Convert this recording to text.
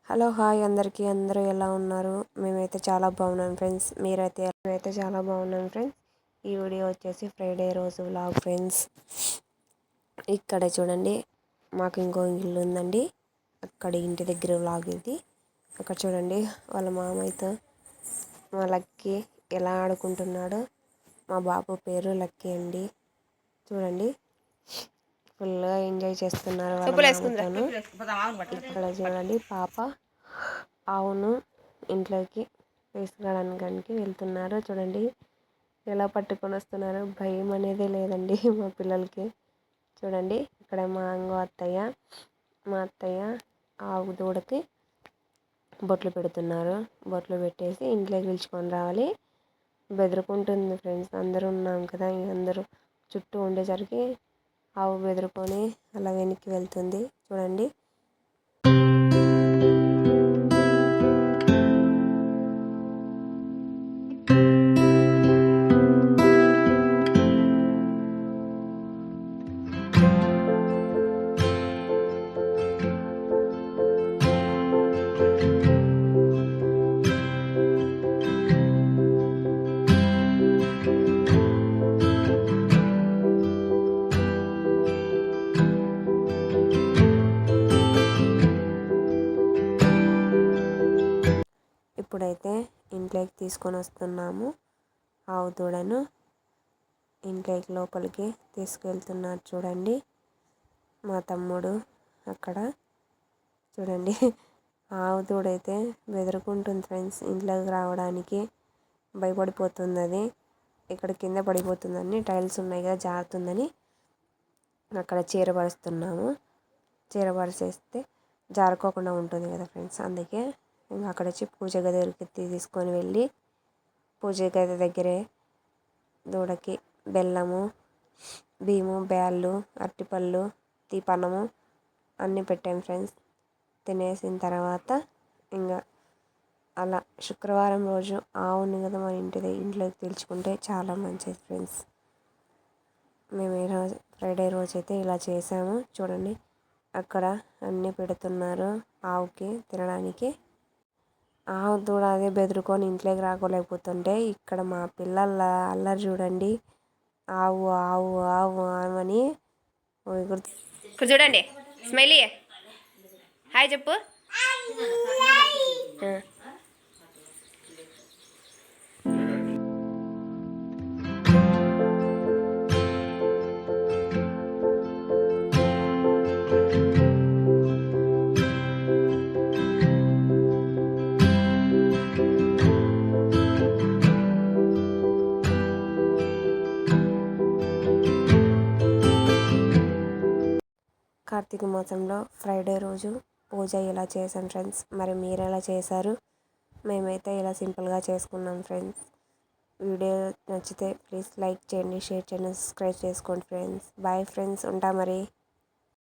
Hello hi అందరికీ అందరూ ఎలా ఉన్నారు? మేమైతే చాలా బాగున్నాం ఫ్రెండ్స్. మేమైతే చాలా బాగున్నాం ఫ్రెండ్స్. ఈ వీడియో వచ్చేసి ఫ్రైడే రోజు వ్లాగ్ ఫ్రెండ్స్. ఇక్కడ చూడండి, మాకు ఇంకో ఇల్లు ఉందండి, అక్కడ ఇంటి దగ్గర వ్లాగ్ ఇది. అక్కడ చూడండి వాళ్ళ మామయ్యతో మా లక్కీ ఎలా ఆడుకుంటున్నాడో. మా బాబు పేరు లక్కీ అండి. చూడండి ఫుల్గా ఎంజాయ్ చేస్తున్నారు వాళ్ళ మామతోను. ఇక్కడ చూడండి పాప ఆవును ఇంట్లోకి తీసుకురావడానికి వెళ్తున్నారు. చూడండి ఎలా పట్టుకొని వస్తున్నారు, భయం అనేది లేదండి మా పిల్లలకి. చూడండి ఇక్కడ మా అత్తయ్య మా అత్తయ్య ఆవు దూడకి బొట్లు పెడుతున్నారు. బొట్లు పెట్టేసి ఇంట్లోకి పిలుచుకొని రావాలి. బెదురుకుంటుంది ఫ్రెండ్స్. అందరూ ఉన్నాం కదా, అందరూ చుట్టూ ఉండేసరికి ఆవు బెదురుకొని అలా వెనక్కి వెళ్తుంది. చూడండి ఇప్పుడైతే ఇంట్లోకి తీసుకొని వస్తున్నాము. ఆవు దూడను ఇంట్లోకి లోపలికి తీసుకెళ్తున్నారు. చూడండి మా తమ్ముడు అక్కడ. చూడండి ఆవు దూడైతే బెదురుకుంటుంది ఫ్రెండ్స్. ఇంట్లోకి రావడానికి భయపడిపోతుంది. అది ఇక్కడ కింద పడిపోతుందని, టైల్స్ ఉన్నాయి కదా జారుతుందని అక్కడ చీరపరుస్తున్నాము. చీరపరిచేస్తే జారుకోకుండా ఉంటుంది కదా ఫ్రెండ్స్. అందుకే ఇంకా అక్కడ వచ్చి పూజ గది దగ్గరికి తీసుకొని వెళ్ళి, పూజ గది దగ్గరే దూడకి బెల్లము, బియ్యము, బ్యాళ్ళు, అరటిపళ్ళు, తీపన్నము అన్నీ పెట్టాము ఫ్రెండ్స్. తినేసిన తర్వాత ఇంకా అలా శుక్రవారం రోజు ఆవుని కదా మన ఇంట్లోకి పిలుచుకుంటే చాలా మంచిది ఫ్రెండ్స్. మేము ఈరోజు ఫ్రైడే రోజు అయితే ఇలా చేసాము. చూడండి అక్కడ అన్నీ పెడుతున్నారు ఆవుకి తినడానికి. ఆవు దూడ అదే బెదురుకొని ఇంట్లోకి రాకోలేకపోతుంటే ఇక్కడ మా పిల్లల అల్లరి చూడండి. ఆవు ఆవు ఆవు అని ఇక్కడ చూడండి. స్మైలీ హాయ్ చెప్పు. కార్తీక మాసంలో ఫ్రైడే రోజు పూజ ఇలా చేసాం ఫ్రెండ్స్. మరి మీరు ఎలా చేశారు? మేమైతే ఇలా సింపుల్గా చేసుకున్నాం ఫ్రెండ్స్. వీడియో నచ్చితే ప్లీజ్ లైక్ చేయండి, షేర్ చేయండి, సబ్స్క్రైబ్ చేసుకోండి ఫ్రెండ్స్. బాయ్ ఫ్రెండ్స్, ఉంటా మరి.